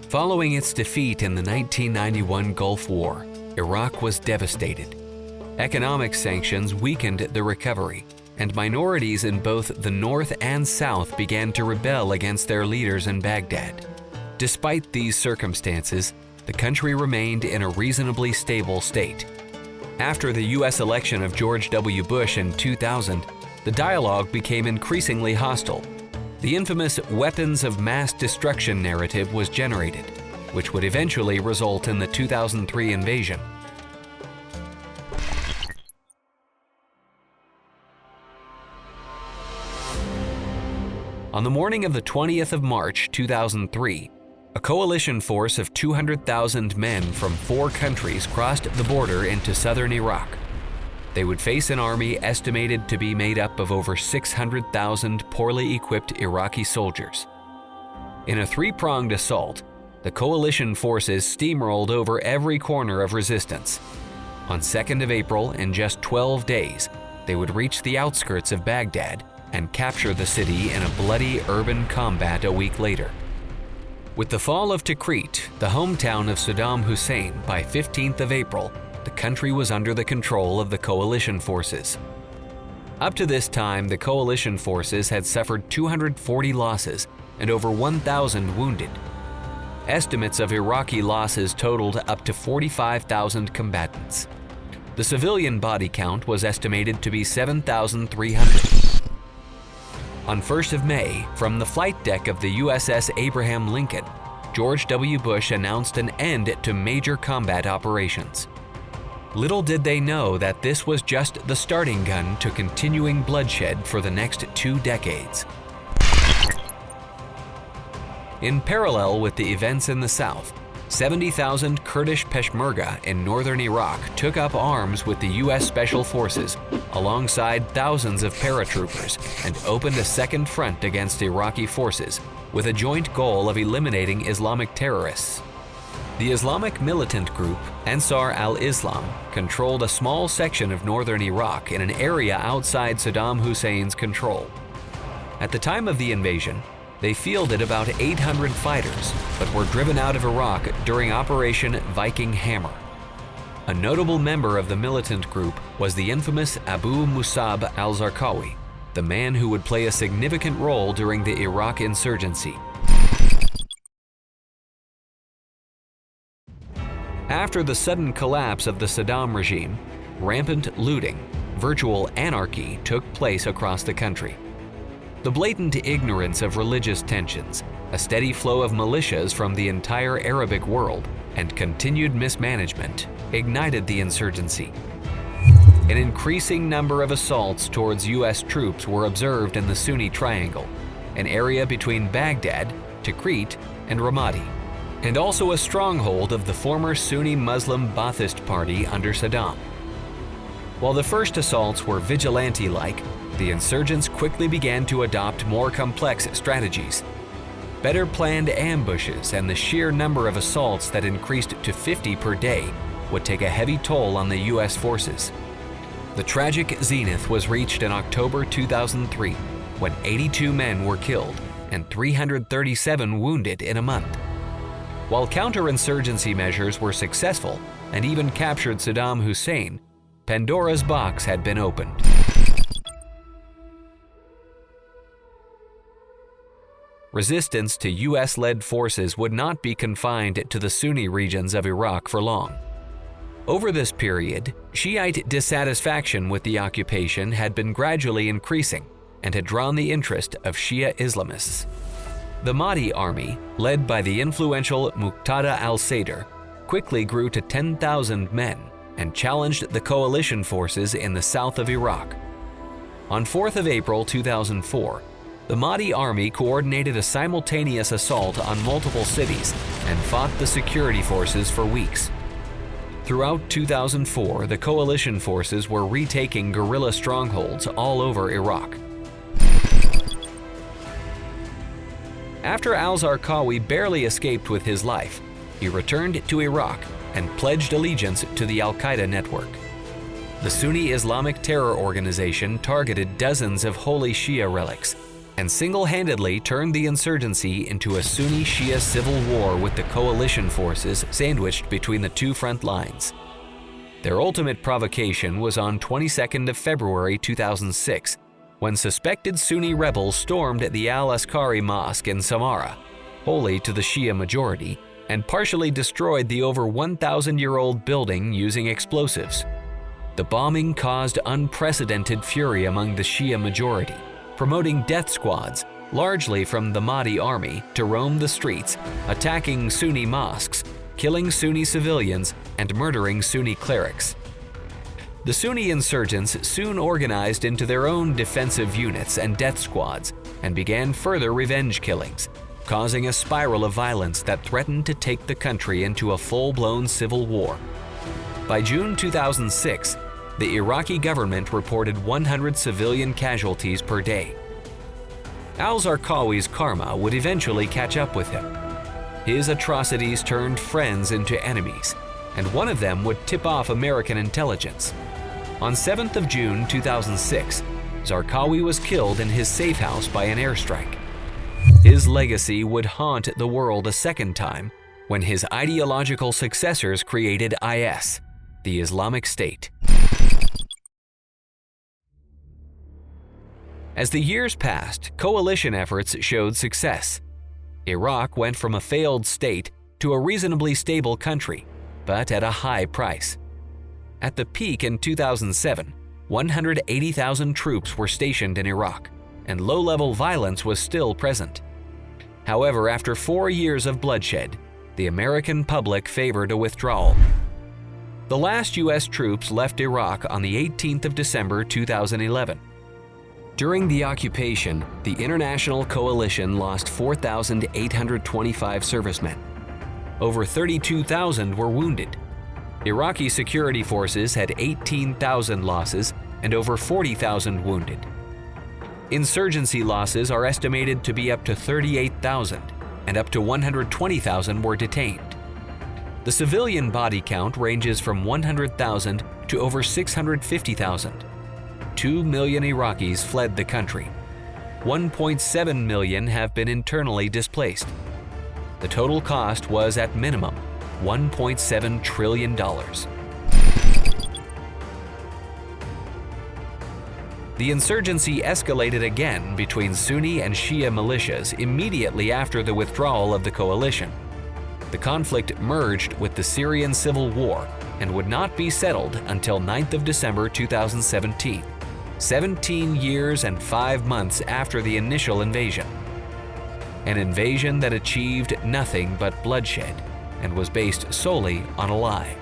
Following its defeat in the 1991 Gulf War, Iraq was devastated. Economic sanctions weakened the recovery, and minorities in both the north and south began to rebel against their leaders in Baghdad. Despite these circumstances, the country remained in a reasonably stable state. After the U.S. election of George W. Bush in 2000, the dialogue became increasingly hostile. The infamous weapons of mass destruction narrative was generated, which would eventually result in the 2003 invasion. On the morning of the 20th of March 2003, a coalition force of 200,000 men from 4 countries crossed the border into southern Iraq. They would face an army estimated to be made up of over 600,000 poorly equipped Iraqi soldiers. In a 3-pronged assault, the coalition forces steamrolled over every corner of resistance. On 2nd of April, in just 12 days, they would reach the outskirts of Baghdad and capture the city in a bloody urban combat a week later. With the fall of Tikrit, the hometown of Saddam Hussein, by 15th of April, the country was under the control of the coalition forces. Up to this time, the coalition forces had suffered 240 losses and over 1,000 wounded. Estimates of Iraqi losses totaled up to 45,000 combatants. The civilian body count was estimated to be 7,300. On 1st of May, from the flight deck of the USS Abraham Lincoln, George W. Bush announced an end to major combat operations. Little did they know that this was just the starting gun to continuing bloodshed for the next 2 decades. In parallel with the events in the south, 70,000 Kurdish Peshmerga in northern Iraq took up arms with the U.S. Special Forces alongside thousands of paratroopers and opened a second front against Iraqi forces with a joint goal of eliminating Islamic terrorists. The Islamic militant group, Ansar al-Islam, controlled a small section of northern Iraq in an area outside Saddam Hussein's control. At the time of the invasion, they fielded about 800 fighters, but were driven out of Iraq during Operation Viking Hammer. A notable member of the militant group was the infamous Abu Musab al-Zarqawi, the man who would play a significant role during the Iraq insurgency. After the sudden collapse of the Saddam regime, rampant looting, virtual anarchy took place across the country. The blatant ignorance of religious tensions, a steady flow of militias from the entire Arabic world, and continued mismanagement ignited the insurgency. An increasing number of assaults towards U.S. troops were observed in the Sunni Triangle, an area between Baghdad, Tikrit, and Ramadi, and also a stronghold of the former Sunni Muslim Ba'athist Party under Saddam. While the first assaults were vigilante-like, the insurgents quickly began to adopt more complex strategies. Better planned ambushes and the sheer number of assaults that increased to 50 per day would take a heavy toll on the U.S. forces. The tragic zenith was reached in October 2003, when 82 men were killed and 337 wounded in a month. While counterinsurgency measures were successful and even captured Saddam Hussein, Pandora's box had been opened. Resistance to US-led forces would not be confined to the Sunni regions of Iraq for long. Over this period, Shiite dissatisfaction with the occupation had been gradually increasing and had drawn the interest of Shia Islamists. The Mahdi army, led by the influential Muqtada al-Sadr, quickly grew to 10,000 men and challenged the coalition forces in the south of Iraq. On 4th of April 2004, the Mahdi army coordinated a simultaneous assault on multiple cities and fought the security forces for weeks. Throughout 2004, the coalition forces were retaking guerrilla strongholds all over Iraq. After al-Zarqawi barely escaped with his life, he returned to Iraq and pledged allegiance to the al-Qaeda network. The Sunni Islamic terror organization targeted dozens of holy Shia relics, and single-handedly turned the insurgency into a Sunni-Shia civil war with the coalition forces sandwiched between the two front lines. Their ultimate provocation was on 22nd of February 2006, when suspected Sunni rebels stormed the Al-Askari Mosque in Samarra, holy to the Shia majority, and partially destroyed the over 1,000-year-old building using explosives. The bombing caused unprecedented fury among the Shia majority, promoting death squads, largely from the Mahdi army, to roam the streets, attacking Sunni mosques, killing Sunni civilians, and murdering Sunni clerics. The Sunni insurgents soon organized into their own defensive units and death squads and began further revenge killings, causing a spiral of violence that threatened to take the country into a full-blown civil war. By June 2006, the Iraqi government reported 100 civilian casualties per day. Al-Zarqawi's karma would eventually catch up with him. His atrocities turned friends into enemies, and one of them would tip off American intelligence. On 7th of June 2006, Zarqawi was killed in his safe house by an airstrike. His legacy would haunt the world a second time when his ideological successors created IS, the Islamic State. As the years passed, coalition efforts showed success. Iraq went from a failed state to a reasonably stable country, but at a high price. At the peak in 2007, 180,000 troops were stationed in Iraq, and low-level violence was still present. However, after 4 years of bloodshed, the American public favored a withdrawal. The last U.S. troops left Iraq on the 18th of December 2011. During the occupation, the international coalition lost 4,825 servicemen. Over 32,000 were wounded. Iraqi security forces had 18,000 losses and over 40,000 wounded. Insurgency losses are estimated to be up to 38,000, and up to 120,000 were detained. The civilian body count ranges from 100,000 to over 650,000. 2 million Iraqis fled the country. 1.7 million have been internally displaced. The total cost was, at minimum, $1.7 trillion. The insurgency escalated again between Sunni and Shia militias immediately after the withdrawal of the coalition. The conflict merged with the Syrian civil war and would not be settled until 9th of December 2017, 17 years and 5 months after the initial invasion. An invasion that achieved nothing but bloodshed and was based solely on a lie.